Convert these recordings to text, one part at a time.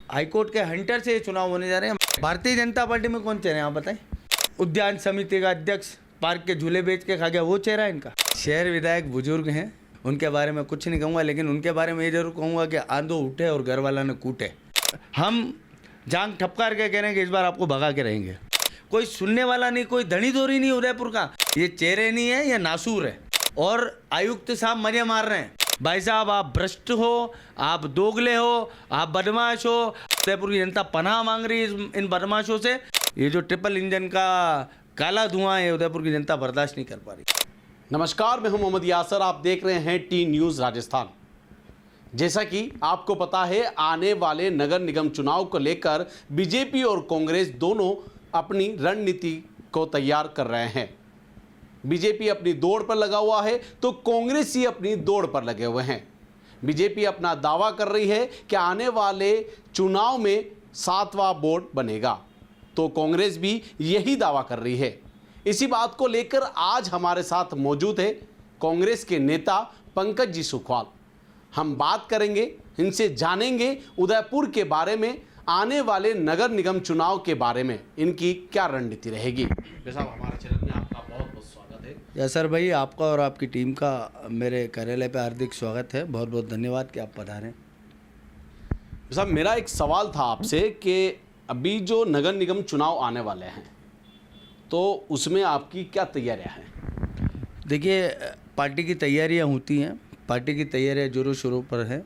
High court के Hunter से ये चुनाव होने जा रहे हैं। भारतीय जनता पार्टी में कौन चेहरा है आप बताएं? उद्यान समिति का अध्यक्ष पार्क के झूले बेच के खा गया, वो चेहरा है इनका। शहर विधायक बुजुर्ग हैं, उनके बारे में कुछ नहीं कहूँगा, लेकिन उनके बारे में ये जरूर कहूँगा कि आंधो उठे और घर वाला ने कूटे। हम जांग ठपकार के कह रहे हैं कि इस बार आपको भगा के रहेंगे। कोई सुनने वाला नहीं, कोई धनी दोरी नहीं उदयपुर का। ये चेहरे नहीं है, ये नासूर है। और आयुक्त साहब मजे मार रहे हैं। भाई साहब, आप भ्रष्ट हो, आप दोगले हो, आप बदमाश हो। उदयपुर की जनता पनाह मांग रही है इन बदमाशों से। ये जो ट्रिपल इंजन का काला धुआं है, उदयपुर की जनता बर्दाश्त नहीं कर पा रही। नमस्कार, मैं हूं मोहम्मद यासर। आप देख रहे हैं टी न्यूज़ राजस्थान। जैसा कि आपको पता है, आने वाले नगर निगम चुनाव को लेकर बीजेपी और कांग्रेस दोनों अपनी रणनीति को तैयार कर रहे हैं। बीजेपी अपनी दौड़ पर लगा हुआ है तो कांग्रेस ही अपनी दौड़ पर लगे हुए हैं। बीजेपी अपना दावा कर रही है कि आने वाले चुनाव में 7वां बोर्ड बनेगा, तो कांग्रेस भी यही दावा कर रही है। इसी बात को लेकर आज हमारे साथ मौजूद है कांग्रेस के नेता पंकज जी सुखवाल। हम बात करेंगे, इनसे जानेंगे उदयपुर के बारे में, आने वाले नगर निगम चुनाव के बारे में इनकी क्या रणनीति रहेगी। साहब, हमारे चैनल में आपका बहुत बहुत स्वागत है। यासर भाई, आपका और आपकी टीम का मेरे कार्यालय पर हार्दिक स्वागत है। बहुत बहुत धन्यवाद कि आप पधारें। साहब, मेरा एक सवाल था आपसे कि अभी जो नगर निगम चुनाव आने वाले हैं तो उसमें आपकी क्या तैयारियां हैं? देखिए, पार्टी की तैयारियां होती हैं, पार्टी की तैयारियां जोरों शोरों पर है।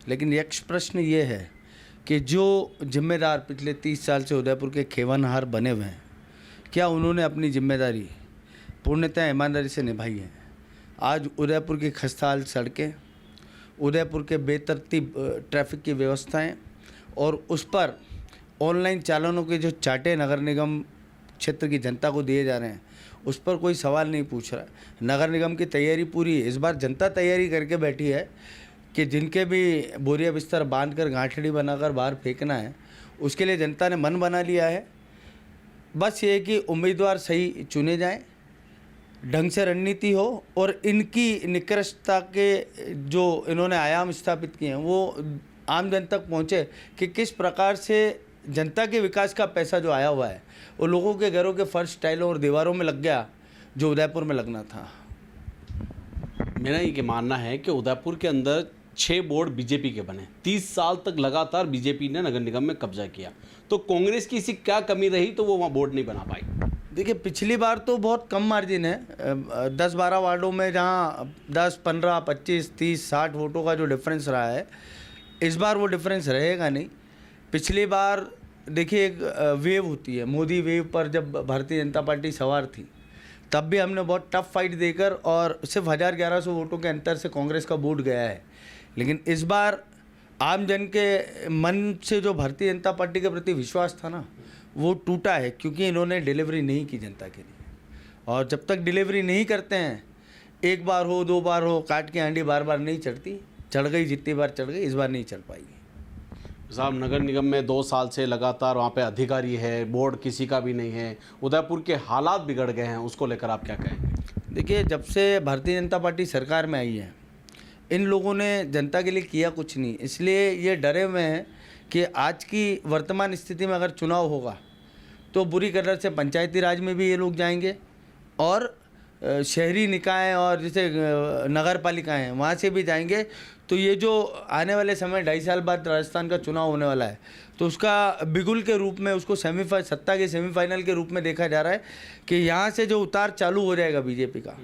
लेकिन यक्ष प्रश्न ये है कि जो जिम्मेदार पिछले 30 साल से उदयपुर के खेवनहार बने हुए हैं, क्या उन्होंने अपनी जिम्मेदारी पूर्णतः ईमानदारी से निभाई है? आज उदयपुर की खस्ताहाल सड़कें, उदयपुर के बेतरतीब ट्रैफिक की व्यवस्थाएं और उस पर ऑनलाइन चालानों के जो चार्टे नगर निगम क्षेत्र की जनता को दिए जा रहे हैं, उस पर कोई सवाल नहीं पूछ रहा। नगर निगम की तैयारी पूरी है। इस बार जनता तैयारी करके बैठी है कि जिनके भी बोरिया बिस्तर बांध कर गांठड़ी बनाकर बाहर फेंकना है, उसके लिए जनता ने मन बना लिया है। बस ये कि उम्मीदवार सही चुने जाएं, ढंग से रणनीति हो और इनकी निकृष्टता के जो इन्होंने आयाम स्थापित किए हैं वो आम जन तक पहुँचे कि किस प्रकार से जनता के विकास का पैसा जो आया हुआ है वो लोगों के घरों के फर्श, टाइलों और दीवारों में लग गया, जो उदयपुर में लगना था। मेरा ये मानना है कि उदयपुर के अंदर 6 बोर्ड बीजेपी के बने। 30 साल तक लगातार बीजेपी ने नगर निगम में कब्जा किया, तो कांग्रेस की इसी क्या कमी रही तो वो वहाँ बोर्ड नहीं बना पाई? देखिए, पिछली बार तो बहुत कम मार्जिन है। 10-12 वार्डों में जहाँ 10, 15, 25, 30, 60 वोटों का जो डिफरेंस रहा है, इस बार वो डिफरेंस रहेगा नहीं। पिछली बार देखिए, एक वेव होती है, मोदी वेव पर जब भारतीय जनता पार्टी सवार थी तब भी हमने बहुत टफ फाइट देकर और सिर्फ 1100 वोटों के अंतर से कांग्रेस का वोट गया है। लेकिन इस बार आम जन के मन से जो भारतीय जनता पार्टी के प्रति विश्वास था ना, वो टूटा है, क्योंकि इन्होंने डिलीवरी नहीं की जनता के लिए। और जब तक डिलीवरी नहीं करते हैं, एक बार हो, 2 बार हो, काट की हांडी बार बार नहीं चढ़ती। चढ़ गई जितनी बार चढ़ गई, इस बार नहीं चढ़ पाएगी। साहब, नगर निगम में 2 साल से लगातार वहाँ पे अधिकारी है, बोर्ड किसी का भी नहीं है, उदयपुर के हालात बिगड़ गए हैं, उसको लेकर आप क्या कहेंगे? देखिए, जब से भारतीय जनता पार्टी सरकार में आई है, इन लोगों ने जनता के लिए किया कुछ नहीं। इसलिए ये डरे हुए हैं कि आज की वर्तमान स्थिति में अगर चुनाव होगा तो बुरी कदर से पंचायती राज में भी ये लोग जाएंगे और शहरी निकाय और जैसे नगर पालिकाएँ हैं वहाँ से भी जाएंगे। तो ये जो आने वाले समय 2.5 साल बाद राजस्थान का चुनाव होने वाला है, तो उसका बिगुल के रूप में, उसको सत्ता के सेमीफाइनल के रूप में देखा जा रहा है कि यहाँ से जो उतार चालू हो जाएगा बीजेपी का,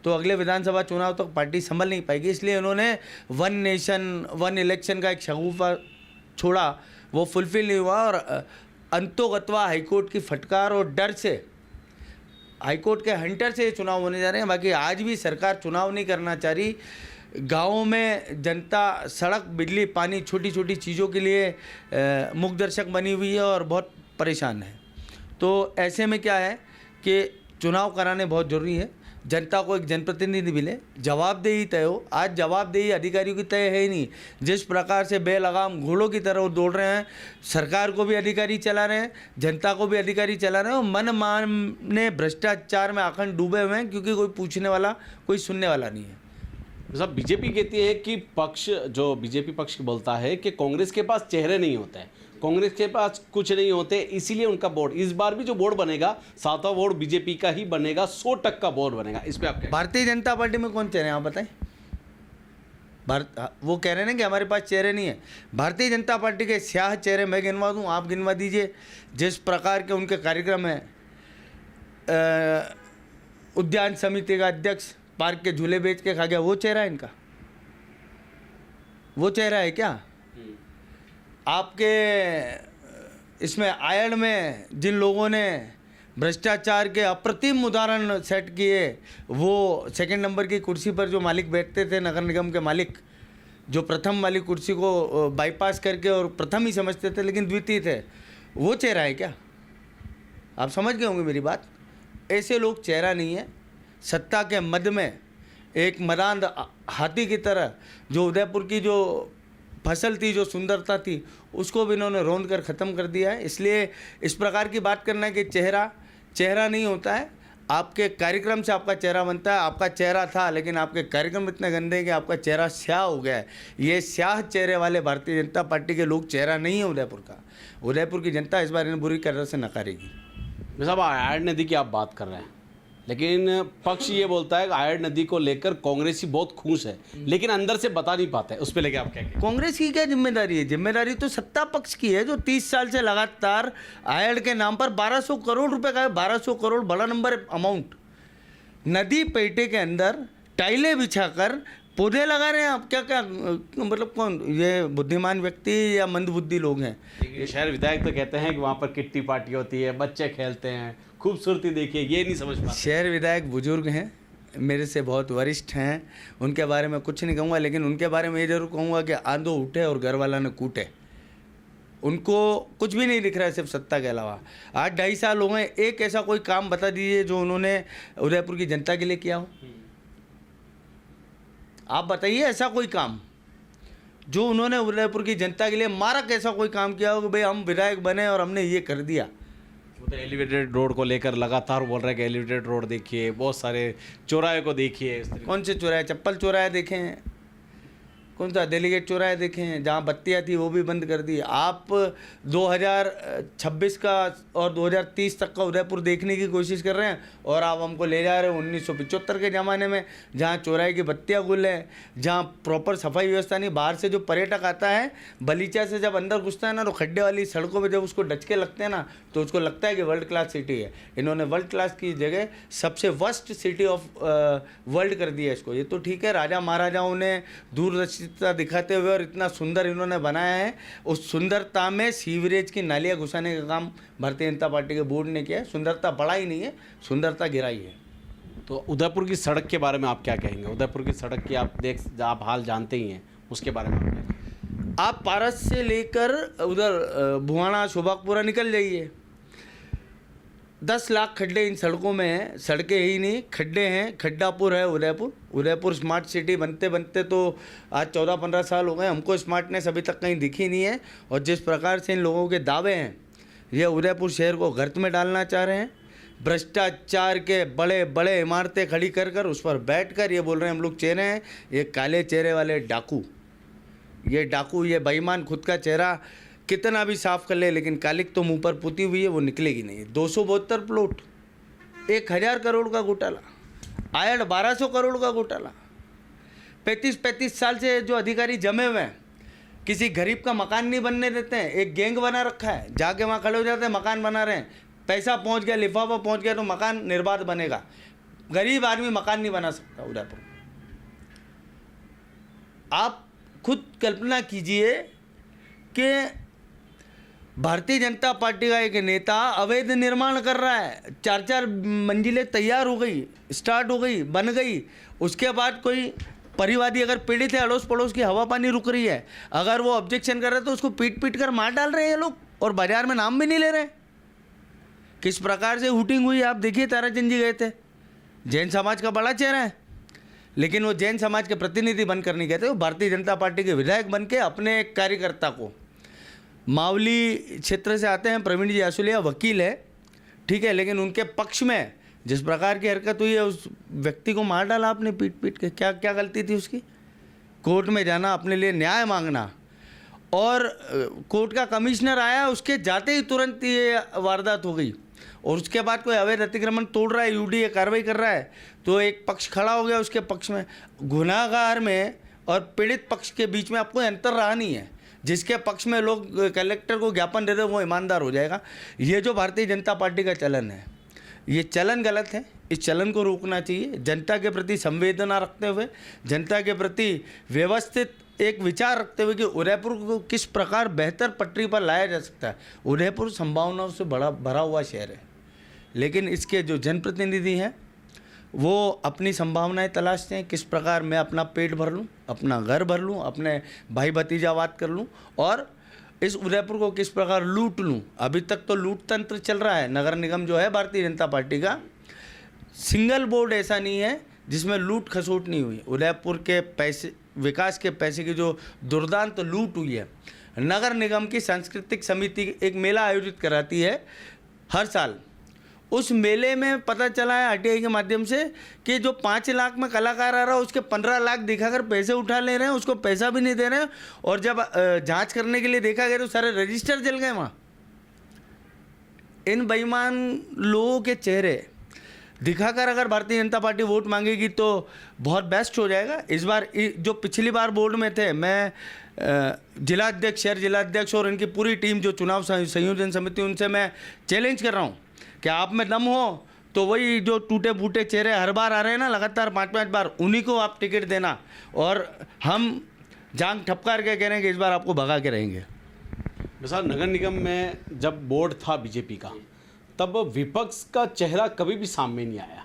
तो अगले विधानसभा चुनाव तक पार्टी संभल नहीं पाएगी। इसलिए उन्होंने 1 नेशन 1 इलेक्शन का एक शगुफा छोड़ा, वो फुलफिल नहीं हुआ। और अंतोगत्वा हाईकोर्ट की फटकार और डर से, हाईकोर्ट के हंटर से ये चुनाव होने जा रहे हैं। बाकी आज भी सरकार चुनाव नहीं करना चाह रही। गाँवों में जनता सड़क, बिजली, पानी, छोटी छोटी चीज़ों के लिए मुखदर्शक बनी हुई है और बहुत परेशान है। तो ऐसे में क्या है कि चुनाव कराने बहुत ज़रूरी है। जनता को एक जनप्रतिनिधि मिले, जवाबदेही तय हो। आज जवाबदेही अधिकारियों की तय है ही नहीं। जिस प्रकार से बेलगाम घोड़ों की तरह वो दौड़ रहे हैं, सरकार को भी अधिकारी चला रहे हैं, जनता को भी अधिकारी चला रहे हैं और मन माने भ्रष्टाचार में अखंड डूबे हुए हैं, क्योंकि कोई पूछने वाला, कोई सुनने वाला नहीं है। साहब, बीजेपी कहती है कि बीजेपी पक्ष बोलता है कि कांग्रेस के पास चेहरे नहीं होते हैं, कांग्रेस के पास कुछ नहीं होते, इसीलिए उनका बोर्ड, इस बार भी जो बोर्ड बनेगा 7वां बोर्ड बीजेपी का ही बनेगा, 100% का बोर्ड बनेगा। इस पे आप क्या? भारतीय जनता पार्टी में कौन चेहरे हैं आप बताएं? वो कह रहे हैं ना कि हमारे पास चेहरे नहीं है। भारतीय जनता पार्टी के स्याह चेहरे मैं गिनवा दूं, आप गिनवा दीजिए। जिस प्रकार के उनके कार्यक्रम हैं, उद्यान समिति का अध्यक्ष पार्क के झूले बेच के खा गया, वो चेहरा है इनका? वो चेहरा है क्या? आपके इसमें आयड में जिन लोगों ने भ्रष्टाचार के अप्रतिम उदाहरण सेट किए, वो सेकंड नंबर की कुर्सी पर जो मालिक बैठते थे, नगर निगम के मालिक, जो प्रथम वाली कुर्सी को बाईपास करके और प्रथम ही समझते थे लेकिन द्वितीय थे, वो चेहरा है क्या? आप समझ गए होंगे मेरी बात। ऐसे लोग चेहरा नहीं है। सत्ता के मद में एक मदान हाथी की तरह जो उदयपुर की जो फसल थी, जो सुंदरता थी, उसको भी इन्होंने रौंद कर ख़त्म कर दिया है। इसलिए इस प्रकार की बात करना है कि चेहरा नहीं होता है। आपके कार्यक्रम से आपका चेहरा बनता है। आपका चेहरा था लेकिन आपके कार्यक्रम इतने गंदे हैं कि आपका चेहरा स्याह हो गया है। ये स्याह चेहरे वाले भारतीय जनता पार्टी के लोग चेहरा नहीं है उदयपुर का। उदयपुर की जनता इस बार इन्हें बुरी तरह से नकारेगी। साहब, आयड नदी की आप बात कर रहे हैं, लेकिन पक्ष ये बोलता है कि आयड नदी को लेकर कांग्रेसी बहुत खुश है, लेकिन अंदर से बता नहीं पाते। उस पर लेके आप क्या कहेंगे? कांग्रेस की क्या जिम्मेदारी है? जिम्मेदारी तो सत्ता पक्ष की है, जो 30 साल से लगातार आयड के नाम पर 1200 करोड़ रुपए का है। 1200 करोड़ बड़ा नंबर अमाउंट। नदी पेटे के अंदर टाइलें बिछाकर पौधे लगा रहे हैं आप। क्या क्या मतलब कौन ये बुद्धिमान व्यक्ति या मंदबुद्धि लोग हैं? ये शहर विधायक तो कहते हैं कि वहाँ पर किट्टी पार्टी होती है, बच्चे खेलते हैं, खूबसूरती देखिए, ये नहीं समझ पाते। शहर विधायक बुजुर्ग हैं, मेरे से बहुत वरिष्ठ हैं, उनके बारे में कुछ नहीं कहूँगा, लेकिन उनके बारे में ये जरूर कहूँगा कि आंधो उठे और घर वाला ने कूटे। उनको कुछ भी नहीं दिख रहा है सिर्फ सत्ता के अलावा। आज 2.5 साल हो गए, एक ऐसा कोई काम बता दीजिए जो उन्होंने उदयपुर की जनता के लिए किया हो। आप बताइए ऐसा कोई काम जो उन्होंने उदयपुर की जनता के लिए मारक ऐसा कोई काम किया हो कि भाई हम विधायक बने और हमने ये कर दिया। वो तो एलिवेटेड रोड को लेकर लगातार बोल रहे हैं कि एलिवेटेड रोड देखिए, बहुत सारे चौराहे को देखिए। कौन से चौराहे? चप्पल चौराहे देखे हैं? कौन सा डेलीगेट चौराहे देखे हैं? जहाँ बत्तियाँ थी वो भी बंद कर दी। आप 2026 का और 2030 तक का उदयपुर देखने की कोशिश कर रहे हैं और आप हमको ले जा रहे हो 1975 के ज़माने में, जहाँ चौराहे की बत्तियाँ गुल हैं, जहाँ प्रॉपर सफाई व्यवस्था नहीं। बाहर से जो पर्यटक आता है, बलीचा से जब अंदर घुसता है ना, तो खड्डे वाली सड़कों पर जब उसको डचके लगते हैं ना, तो उसको लगता है कि वर्ल्ड क्लास सिटी है। इन्होंने वर्ल्ड क्लास की जगह सबसे वर्स्ट सिटी ऑफ वर्ल्ड कर दिया इसको। ये तो ठीक है, राजा महाराजाओं ने दूरदर्शिता दिखाते हुए और इतना सुंदर इन्होंने बनाया है, उस सुंदरता में सीवरेज की नालियाँ घुसाने का काम भारतीय जनता पार्टी के बोर्ड ने किया है। सुंदरता बढ़ाई नहीं है, सुंदरता गिराई है। तो उदयपुर की सड़क के बारे में आप क्या कहेंगे? उदयपुर की सड़क की आप हाल जानते ही हैं, उसके बारे में आप क्या कहेंगे? आप पारस से लेकर उधर भुआना शोभागपुरा निकल जाइए, 10 लाख खड्डे इन सड़कों में हैं। सड़कें ही नहीं, खड्डे हैं। खड्डापुर है उदयपुर स्मार्ट सिटी बनते बनते तो आज 14-15 साल हो गए। हमको स्मार्टनेस अभी तक कहीं दिखी नहीं है। और जिस प्रकार से इन लोगों के दावे हैं, ये उदयपुर शहर को गर्त में डालना चाह रहे हैं। भ्रष्टाचार के बड़े बड़े इमारतें खड़ी कर कर उस पर बैठकर ये बोल रहे हैं हम लोग चेहरे हैं। ये काले चेहरे वाले डाकू, ये बेईमान खुद का चेहरा कितना भी साफ कर ले, लेकिन कालिक तो मुंह पर पुती हुई है, वो निकलेगी नहीं। 272 प्लॉट, 1000 करोड़ का घोटाला। आयड 1200 करोड़ का घोटाला। 35 साल से जो अधिकारी जमे हुए हैं, किसी गरीब का मकान नहीं बनने देते हैं। एक गैंग बना रखा है, जाके वहाँ खड़े हो जाते हैं, मकान बना रहे हैं। पैसा पहुँच गया, लिफाफा पहुँच गया तो मकान निर्बाध बनेगा। गरीब आदमी मकान नहीं बना सकता उदयपुर। आप खुद कल्पना कीजिए कि भारतीय जनता पार्टी का एक नेता अवैध निर्माण कर रहा है। 4-4 मंजिलें तैयार हो गई, स्टार्ट हो गई, बन गई। उसके बाद कोई परिवादी अगर पीड़ित है, अड़ोस पड़ोस की हवा पानी रुक रही है, अगर वो ऑब्जेक्शन कर रहे तो उसको पीट कर मार डाल रहे हैं ये लोग, और बाजार में नाम भी नहीं ले रहे। किस प्रकार से हुटिंग हुई आप देखिए। ताराचंद जी गए थे, जैन समाज का बड़ा चेहरा है, लेकिन वो जैन समाज के प्रतिनिधि बनकर नहीं गए थे, वो भारतीय जनता पार्टी के विधायक बन के अपने एक कार्यकर्ता को, मावली क्षेत्र से आते हैं, प्रवीण जी आसुलिया वकील है, ठीक है, लेकिन उनके पक्ष में जिस प्रकार की हरकत हुई है, उस व्यक्ति को मार डाला आपने पीट के। क्या क्या गलती थी उसकी? कोर्ट में जाना, अपने लिए न्याय मांगना, और कोर्ट का कमिश्नर आया, उसके जाते ही तुरंत ये वारदात हो गई। और उसके बाद कोई अवैध अतिक्रमण तोड़ रहा है, यूडीए कार्रवाई कर रहा है, तो एक पक्ष खड़ा हो गया उसके पक्ष में। गुनाहगार में और पीड़ित पक्ष के बीच में आपको अंतर रहा नहीं है। जिसके पक्ष में लोग कलेक्टर को ज्ञापन दे दे वो ईमानदार हो जाएगा। ये जो भारतीय जनता पार्टी का चलन है, ये चलन गलत है। इस चलन को रोकना चाहिए। जनता के प्रति संवेदना रखते हुए, जनता के प्रति व्यवस्थित एक विचार रखते हुए कि उदयपुर को किस प्रकार बेहतर पटरी पर लाया जा सकता है। उदयपुर संभावनाओं से भरा हुआ शहर है, लेकिन इसके जो जनप्रतिनिधि हैं वो अपनी संभावनाएं तलाशते हैं। किस प्रकार मैं अपना पेट भर लूं, अपना घर भर लूं, अपने भाई भतीजावाद कर लूं और इस उदयपुर को किस प्रकार लूट लूं। अभी तक तो लूट तंत्र चल रहा है। नगर निगम जो है भारतीय जनता पार्टी का, सिंगल बोर्ड ऐसा नहीं है जिसमें लूट खसोट नहीं हुई। उदयपुर के पैसे, विकास के पैसे की जो दुर्दांत लूट हुई है। नगर निगम की सांस्कृतिक समिति एक मेला आयोजित कराती है हर साल। उस मेले में पता चला है आरटीआई के माध्यम से कि जो 5 लाख में कलाकार आ रहा है उसके 15 लाख दिखाकर पैसे उठा ले रहे हैं, उसको पैसा भी नहीं दे रहे हैं। और जब जांच करने के लिए देखा गया तो सारे रजिस्टर जल गए वहाँ। इन बेईमान लोगों के चेहरे दिखाकर अगर भारतीय जनता पार्टी वोट मांगेगी तो बहुत बेस्ट हो जाएगा। इस बार जो पिछली बार बोर्ड में थे, मैं जिलाध्यक्ष, शहर जिलाध्यक्ष और इनकी पूरी टीम जो चुनाव संयोजन समिति, उनसे मैं चैलेंज कर रहा हूँ कि आप में दम हो तो वही जो टूटे फूटे चेहरे हर बार आ रहे हैं ना लगातार 5-5 बार, उन्हीं को आप टिकट देना। और हम जांग ठपकार के कह रहे हैं कि इस बार आपको भगा के रहेंगे। सर, नगर निगम में जब बोर्ड था बीजेपी का, तब विपक्ष का चेहरा कभी भी सामने नहीं आया।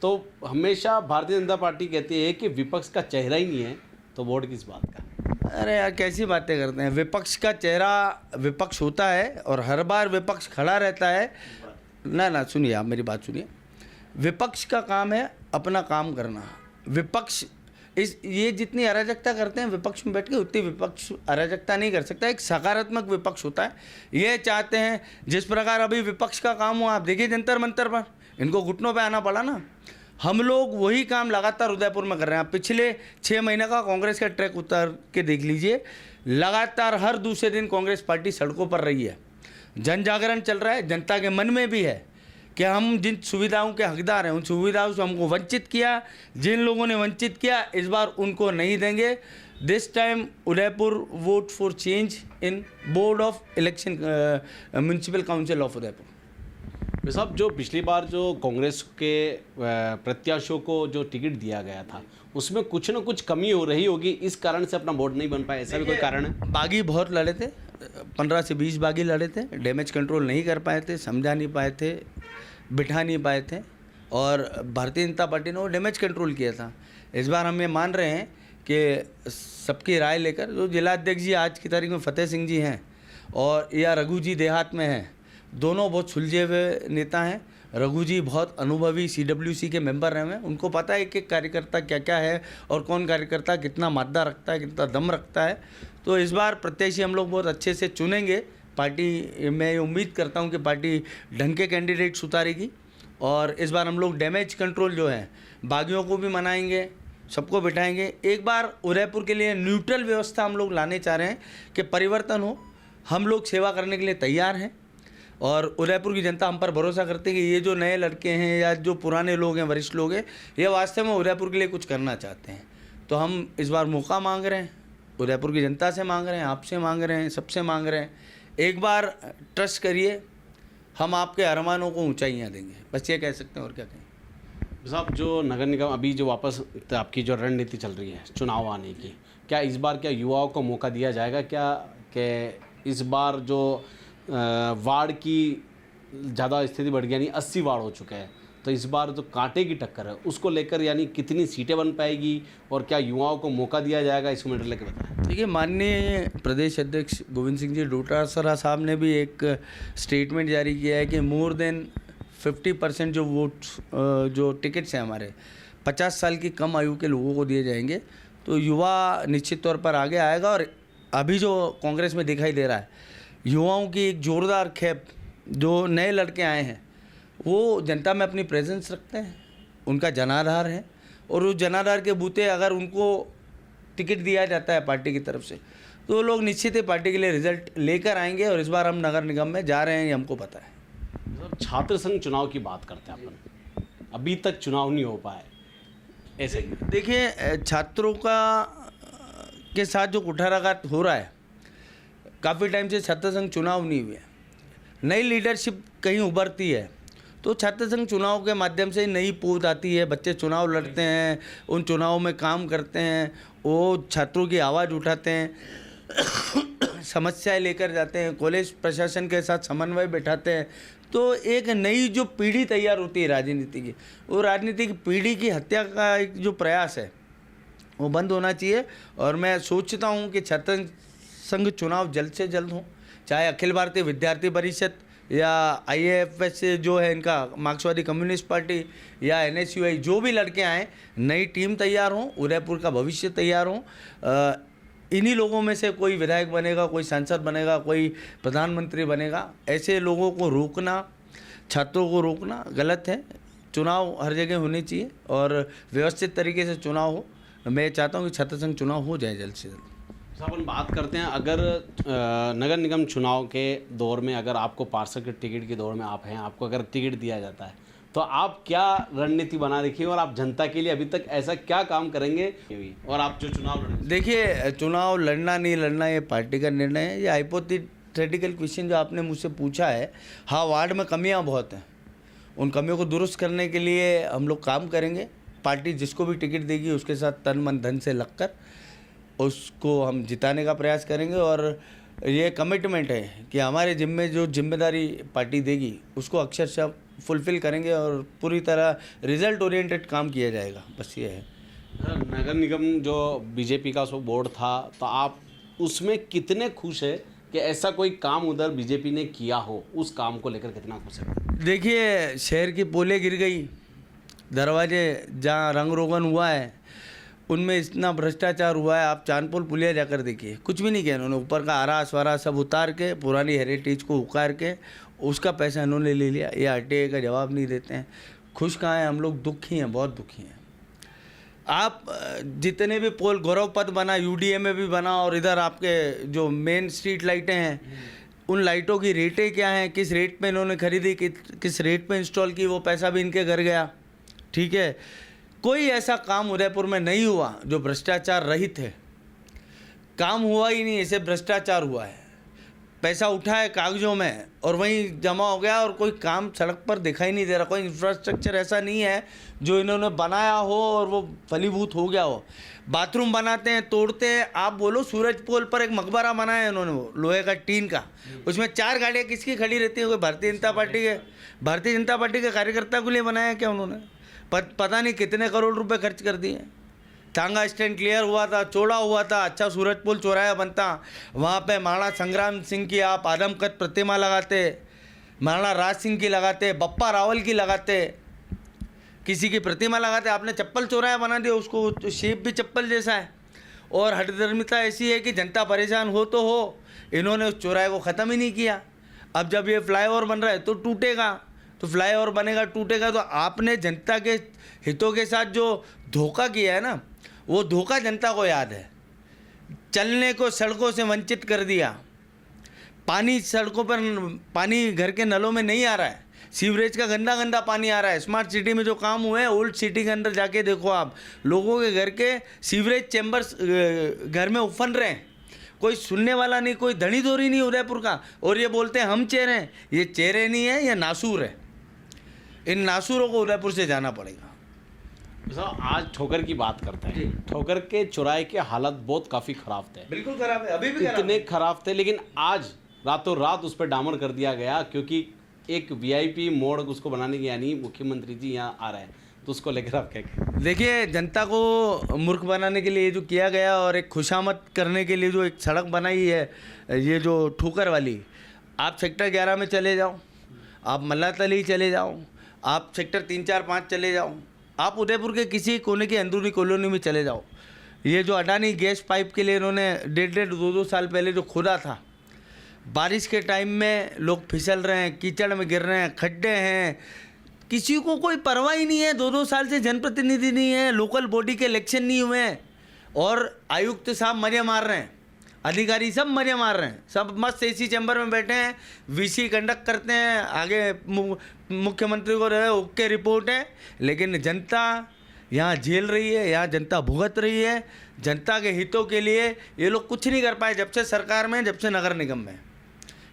तो हमेशा भारतीय जनता पार्टी कहती है कि विपक्ष का चेहरा ही नहीं है, तो बोर्ड किस बात का? अरे यार, कैसी बातें करते हैं। विपक्ष का चेहरा विपक्ष होता है और हर बार विपक्ष खड़ा रहता है। ना सुनिए, आप मेरी बात सुनिए। विपक्ष का काम है अपना काम करना। विपक्ष ये जितनी अराजकता करते हैं विपक्ष में बैठ के, उतनी विपक्ष अराजकता नहीं कर सकता। एक सकारात्मक विपक्ष होता है। ये चाहते हैं जिस प्रकार अभी विपक्ष का काम हुआ, आप देखिए जंतर मंतर पर इनको घुटनों पे आना पड़ा ना। हम लोग वही काम लगातार उदयपुर में कर रहे हैं। आप पिछले 6 महीने का कांग्रेस का ट्रैक उतार के देख लीजिए। लगातार हर दूसरे दिन कांग्रेस पार्टी सड़कों पर रही है। जन जागरण चल रहा है। जनता के मन में भी है कि हम जिन सुविधाओं के हकदार हैं, उन सुविधाओं से हमको वंचित किया। जिन लोगों ने वंचित किया, इस बार उनको नहीं देंगे। This time Udaipur vote for change in board of election, municipal council of Udaipur. साहब, जो पिछली बार जो कांग्रेस के प्रत्याशियों को जो टिकट दिया गया था, उसमें कुछ न कुछ कमी हो रही होगी, इस कारण से अपना वोट नहीं बन पाया, ऐसा भी कोई कारण है? बागी बहुत लड़े थे, 15 से 20 बागी लड़े थे। डैमेज कंट्रोल नहीं कर पाए थे, समझा नहीं पाए थे, बिठा नहीं पाए थे, और भारतीय जनता पार्टी ने वो डैमेज कंट्रोल किया था। इस बार हम ये मान रहे हैं कि सबकी राय लेकर, जो जिलाध्यक्ष जी आज की तारीख में फतेह सिंह जी हैं और या रघु जी देहात में हैं, दोनों बहुत सुलझे हुए नेता हैं। रघु जी बहुत अनुभवी CWC के मेंबर रहे हैं। उनको पता है कि कार्यकर्ता क्या क्या है और कौन कार्यकर्ता कितना मादा रखता है, कितना दम रखता है। तो इस बार प्रत्याशी हम लोग बहुत अच्छे से चुनेंगे। पार्टी, मैं उम्मीद करता हूं कि पार्टी ढंग के कैंडिडेट्स उतारेगी। और इस बार हम लोग डैमेज कंट्रोल जो है, बागियों को भी मनाएंगे, सबको बिठाएंगे। एक बार उदयपुर के लिए न्यूट्रल व्यवस्था हम लोग लाने चाह रहे हैं कि परिवर्तन हो। हम लोग सेवा करने के लिए तैयार हैं और उदयपुर की जनता हम पर भरोसा करती है कि ये जो नए लड़के हैं या जो पुराने लोग हैं, वरिष्ठ लोग हैं, ये वास्तव में उदयपुर के लिए कुछ करना चाहते हैं। तो हम इस बार मौका मांग रहे हैं, उदयपुर की जनता से मांग रहे हैं, आपसे मांग रहे हैं, सबसे मांग रहे हैं। एक बार ट्रस्ट करिए, हम आपके अरमानों को ऊंचाइयां देंगे। बस ये कह सकते हैं, और क्या कहें। साहब, जो नगर निगम अभी जो वापस आपकी जो रणनीति चल रही है चुनाव आने की, क्या इस बार क्या युवाओं को मौका दिया जाएगा क्या कि इस बार जो वार्ड की ज़्यादा स्थिति बढ़ गई, यानी 80 वार्ड हो चुके हैं, तो इस बार जो कांटे की टक्कर है उसको लेकर यानी कितनी सीटें बन पाएगी और क्या युवाओं को मौका दिया जाएगा, इसको मैटर लेकर बताएं। देखिए, माननीय प्रदेश अध्यक्ष गोविंद सिंह जी डोटासरा साहब ने भी एक स्टेटमेंट जारी किया है कि मोर देन 50% जो वोट, जो टिकट्स हैं हमारे 50 साल की कम आयु के लोगों को दिए जाएंगे। तो युवा निश्चित तौर पर आगे आएगा। और अभी जो कांग्रेस में दिखाई दे रहा है, युवाओं की एक जोरदार खेप, जो नए लड़के आए हैं वो जनता में अपनी प्रेजेंस रखते हैं, उनका जनाधार है। और उस जनाधार के बूते अगर उनको टिकट दिया जाता है पार्टी की तरफ से, तो वो लोग निश्चित ही पार्टी के लिए रिजल्ट लेकर आएंगे और इस बार हम नगर निगम में जा रहे हैं, ये हमको पता है। छात्र संघ चुनाव की बात करते हैं अपन, अभी तक चुनाव नहीं हो पाए, ऐसे देखिए छात्रों का के साथ जो कुठाराघात हो रहा है, काफ़ी टाइम से छात्र संघ चुनाव नहीं हुए, नई लीडरशिप कहीं उभरती है तो छात्र संघ चुनाव के माध्यम से नई पूछ आती है, बच्चे चुनाव लड़ते हैं, उन चुनाव में काम करते हैं, वो छात्रों की आवाज़ उठाते हैं, समस्याएं लेकर जाते हैं, कॉलेज प्रशासन के साथ समन्वय बैठाते हैं, तो एक नई जो पीढ़ी तैयार होती है राजनीति की, वो राजनीतिक पीढ़ी की हत्या का एक जो प्रयास है वो बंद होना चाहिए। और मैं सोचता हूँ कि छात्र संघ चुनाव जल्द से जल्द हो, चाहे अखिल भारतीय विद्यार्थी परिषद या IAFS जो है इनका मार्क्सवादी कम्युनिस्ट पार्टी या NSUI, जो भी लड़के आएँ, नई टीम तैयार हों, उदयपुर का भविष्य तैयार हों। इन्हीं लोगों में से कोई विधायक बनेगा, कोई सांसद बनेगा, कोई प्रधानमंत्री बनेगा। ऐसे लोगों को रोकना, छात्रों को रोकना गलत है। चुनाव हर जगह होने चाहिए और व्यवस्थित तरीके से चुनाव हो। मैं चाहता हूँ कि छात्र संघ चुनाव हो जाए जल्द से जल्द। अपन बात करते हैं, अगर नगर निगम चुनाव के दौर में, अगर आपको पार्षद के टिकट के दौर में आप हैं, आपको अगर टिकट दिया जाता है तो आप क्या रणनीति बना रखिए और आप जनता के लिए अभी तक ऐसा क्या काम करेंगे और आप जो चुनाव लड़ेंगे? देखिए चुनाव लड़ना नहीं लड़ना ये पार्टी का निर्णय है। ये हाइपोथेटिकल क्वेश्चन जो आपने मुझसे पूछा है, हाँ वार्ड में कमियां बहुत हैं, उन कमियों को दुरुस्त करने के लिए हम लोग काम करेंगे। पार्टी जिसको भी टिकट देगी उसके साथ तन मन धन से लगकर उसको हम जिताने का प्रयास करेंगे और ये कमिटमेंट है कि हमारे जिम्मे जो जिम्मेदारी पार्टी देगी उसको अक्षरशः फुलफिल करेंगे और पूरी तरह रिजल्ट ओरिएंटेड काम किया जाएगा। बस ये है। नगर निगम जो बीजेपी का बोर्ड था, तो आप उसमें कितने खुश है कि ऐसा कोई काम उधर बीजेपी ने किया हो, उस काम को लेकर कितना खुश है? देखिए शहर की पोलें गिर गई, दरवाजे जहाँ रंग रोगन हुआ है उनमें इतना भ्रष्टाचार हुआ है। आप चांदपुर पुलिया जाकर देखिए, कुछ भी नहीं किया इन्होंने, ऊपर का आरास वारास सब उतार के पुरानी हेरिटेज को उखाड़ के उसका पैसा इन्होंने ले लिया। ये RTA का जवाब नहीं देते हैं। खुश कहाँ हैं हम लोग? दुखी हैं, बहुत दुखी हैं। आप जितने भी पोल गौरव पथ बना, UDA में भी बना, और इधर आपके जो मेन स्ट्रीट लाइटें हैं उन लाइटों की रेटें क्या हैं, किस रेट पे इन्होंने खरीदी, किस रेट पे इंस्टॉल की, वो पैसा भी इनके घर गया। ठीक है, कोई ऐसा काम उदयपुर में नहीं हुआ जो भ्रष्टाचार रहित है। काम हुआ ही नहीं, ऐसे भ्रष्टाचार हुआ है। पैसा उठा है कागजों में और वहीं जमा हो गया और कोई काम सड़क पर दिखाई नहीं दे रहा। कोई इंफ्रास्ट्रक्चर ऐसा नहीं है जो इन्होंने बनाया हो और वो फलीभूत हो गया हो। बाथरूम बनाते हैं, तोड़ते हैं। आप बोलो सूरज पोल पर एक मकबरा बनाया है इन्होंने, वो लोहे का टीन का, उसमें 4 गाड़ियाँ किसकी खड़ी रहती हैं? कोई भारतीय जनता पार्टी के कार्यकर्ता के लिए बनाया क्या उन्होंने? पता नहीं कितने करोड़ रुपए खर्च कर दिए। टांगा स्टैंड क्लियर हुआ था, चौड़ा हुआ था, अच्छा सूरज पुल चौराया बनता, वहाँ पे महाराणा संग्राम सिंह की आप आदमकद प्रतिमा लगाते, महाराणा राज सिंह की लगाते, बप्पा रावल की लगाते, किसी की प्रतिमा लगाते। आपने चप्पल चौराया बना दिया उसको, तो शेप भी चप्पल जैसा है। और हठधर्मिता ऐसी है कि जनता परेशान हो तो हो, इन्होंने उस चौराहे को ख़त्म ही नहीं किया। अब जब ये फ्लाईओवर बन रहा है तो टूटेगा, तो फ्लाईओवर बनेगा टूटेगा। तो आपने जनता के हितों के साथ जो धोखा किया है ना, वो धोखा जनता को याद है। चलने को सड़कों से वंचित कर दिया, पानी सड़कों पर, पानी घर के नलों में नहीं आ रहा है, सीवरेज का गंदा गंदा पानी आ रहा है। स्मार्ट सिटी में जो काम हुए हैं, ओल्ड सिटी के अंदर जाके देखो आप, लोगों के घर के सीवरेज चैम्बर्स घर में उफन रहे हैं। कोई सुनने वाला नहीं, कोई धनी धोरी नहीं उदयपुर का। और ये बोलते हैं हम चेहरे हैं। ये चेहरे नहीं है, ये नासूर है। इन नासूरों को उदयपुर से जाना पड़ेगा। आज ठोकर की बात करते हैं। ठोकर के चौराहे के हालत बहुत काफ़ी ख़राब थे, बिल्कुल खराब है, अभी भी इतने खराब थे, लेकिन आज रातों रात उस पर डामर कर दिया गया क्योंकि एक VIP मोड़ उसको बनाने की, यानी मुख्यमंत्री जी यहाँ आ रहे हैं, तो उसको लेकर आप क्या कहें? देखिए जनता को मूर्ख बनाने के लिए जो किया गया और एक खुशामद करने के लिए जो एक सड़क बनाई है, ये जो ठोकर वाली, आप सेक्टर 11 में चले जाओ, आप मल्लातली चले जाओ, आप सेक्टर 3, 4, 5 चले जाओ, आप उदयपुर के किसी कोने की अंदरूनी कॉलोनी में चले जाओ। ये जो अडानी गैस पाइप के लिए इन्होंने 1.5-2 साल पहले जो खोदा था, बारिश के टाइम में लोग फिसल रहे हैं, कीचड़ में गिर रहे हैं, खड्डे हैं, किसी को कोई परवाह ही नहीं है। 2-2 साल से जनप्रतिनिधि नहीं है, लोकल बॉडी के इलेक्शन नहीं हुए हैं और आयुक्त साहब मजे मार रहे हैं। अधिकारी सब मजे मार रहे हैं, सब मस्त एसी चैम्बर में बैठे हैं, वीसी कंडक्ट करते हैं, आगे मुख्यमंत्री को ओके रिपोर्ट है, लेकिन जनता यहाँ झेल रही है, यहाँ जनता भुगत रही है। जनता के हितों के लिए ये लोग कुछ नहीं कर पाए जब से सरकार में, जब से नगर निगम में।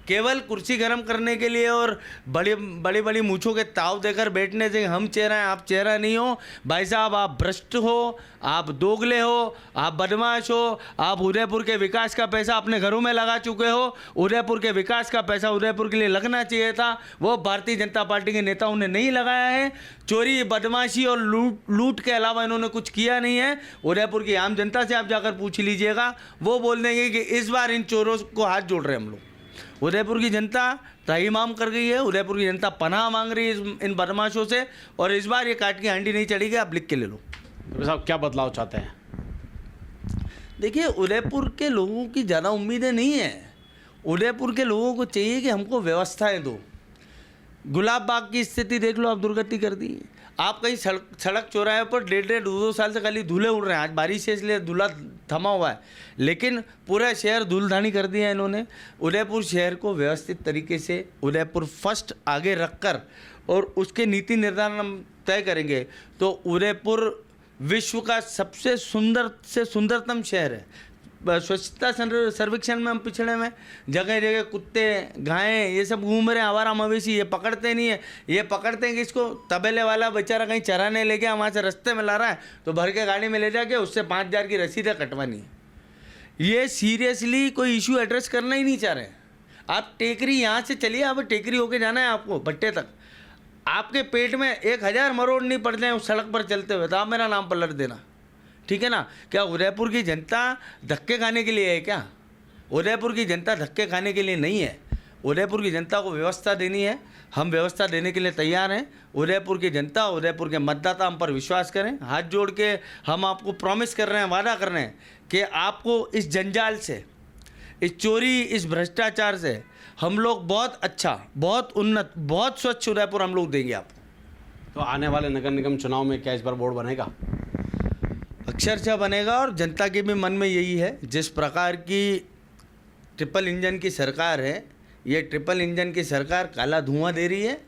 केवल कुर्सी गर्म करने के लिए और बड़ी बड़ी मूँछों के ताव देकर बैठने से हम चेहरा हैं, आप चेहरा नहीं हो। भाई साहब, आप भ्रष्ट हो, आप दोगले हो, आप बदमाश हो, आप उदयपुर के विकास का पैसा अपने घरों में लगा चुके हो। उदयपुर के विकास का पैसा उदयपुर के लिए लगना चाहिए था, वो भारतीय जनता पार्टी के नेताओं ने नहीं लगाया है। चोरी, बदमाशी और लूट के अलावा इन्होंने कुछ किया नहीं है। उदयपुर की आम जनता से आप जाकर पूछ लीजिएगा, वो बोल देंगे कि इस बार इन चोरों को हाथ जोड़ रहे हैं हम लोग। उदयपुर की जनता त्राहिमाम कर गई है, उदयपुर की जनता पनाह मांग रही है इन बदमाशों से, और इस बार ये काट की हांडी नहीं चढ़ेगी। आप लिख के ले लो। साहब, क्या बदलाव चाहते हैं? देखिए, उदयपुर के लोगों की ज़्यादा उम्मीदें नहीं है। उदयपुर के लोगों को चाहिए कि हमको व्यवस्थाएं दो। गुलाब बाग की स्थिति देख लो, आप दुर्गति कर दी। आप कहीं सड़क चौराहे पर 1.5-2 साल से खाली धूले उड़ रहे हैं। आज बारिश है इसलिए धूला थमा हुआ है, लेकिन पूरा शहर धूलधानी कर दिया है इन्होंने। उदयपुर शहर को व्यवस्थित तरीके से उदयपुर फर्स्ट आगे रखकर और उसके नीति निर्धारण हम तय करेंगे तो उदयपुर विश्व का सबसे सुंदर से सुंदरतम शहर है। स्वच्छता सर्वेक्षण में हम पिछड़े में, जगह जगह कुत्ते, गायें ये सब घूम रहे हैं, आवारा मवेशी। ये पकड़ते नहीं है, ये पकड़ते हैं कि इसको तबेले वाला बेचारा कहीं चराने ले गया, वहाँ से रास्ते में ला रहा है तो भर के गाड़ी में ले जाके उससे 5,000 की रसीदें कटवानी है। ये सीरियसली कोई इशू एड्रेस करना ही नहीं चाह रहे। आप टेकरी यहाँ से चलिए, आप टेकरी होके जाना है आपको भट्टे तक, आपके पेट में 1,000 मरोड़ नहीं पड़ जाए उस सड़क पर चलते हुए तो आप मेरा नाम पलट देना, ठीक है ना। क्या उदयपुर की जनता धक्के खाने के लिए है क्या? उदयपुर की जनता धक्के खाने के लिए नहीं है। उदयपुर की जनता को व्यवस्था देनी है, हम व्यवस्था देने के लिए तैयार हैं। उदयपुर की जनता, उदयपुर के मतदाता हम पर विश्वास करें। हाथ जोड़ के हम आपको प्रॉमिस कर रहे हैं, वादा कर रहे हैं कि आपको इस जंजाल से, इस चोरी, इस भ्रष्टाचार से हम लोग बहुत अच्छा, बहुत उन्नत, बहुत स्वच्छ उदयपुर हम लोग देंगे आपको। तो आने वाले नगर निगम चुनाव में क्या इस बार बोर्ड बनेगा? अक्षरशः बनेगा, और जनता के भी मन में यही है। जिस प्रकार की ट्रिपल इंजन की सरकार है, ये ट्रिपल इंजन की सरकार काला धुआं दे रही है,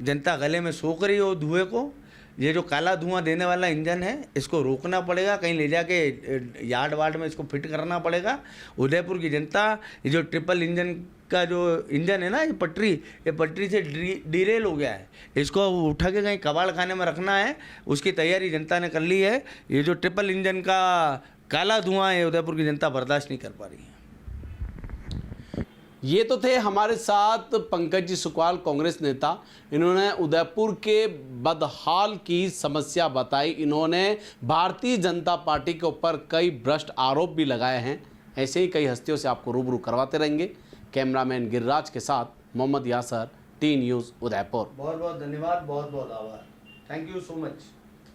जनता गले में सोख रही है वो धुएं को। ये जो काला धुआं देने वाला इंजन है, इसको रोकना पड़ेगा, कहीं ले जाके यार्ड वार्ड में इसको फिट करना पड़ेगा। उदयपुर की जनता ये जो ट्रिपल इंजन का जो इंजन है ना, ये पटरी से डिरेल हो गया है, इसको उठा के कहीं कबाड़ खाने में रखना है, उसकी तैयारी जनता ने कर ली है। ये जो ट्रिपल इंजन का काला धुआं है, उदयपुर की जनता बर्दाश्त नहीं कर पा रही है। ये तो थे हमारे साथ पंकज जी सुकवाल, कांग्रेस नेता। इन्होंने उदयपुर के बदहाल की समस्या बताई। इन्होंने भारतीय जनता पार्टी के ऊपर कई भ्रष्ट आरोप भी लगाए हैं। ऐसे ही कई हस्तियों से आपको रूबरू करवाते रहेंगे। कैमरामैन गिरिराज के साथ मोहम्मद यासर, टी न्यूज़ उदयपुर। बहुत बहुत धन्यवाद, बहुत बहुत आभार। Thank you so much.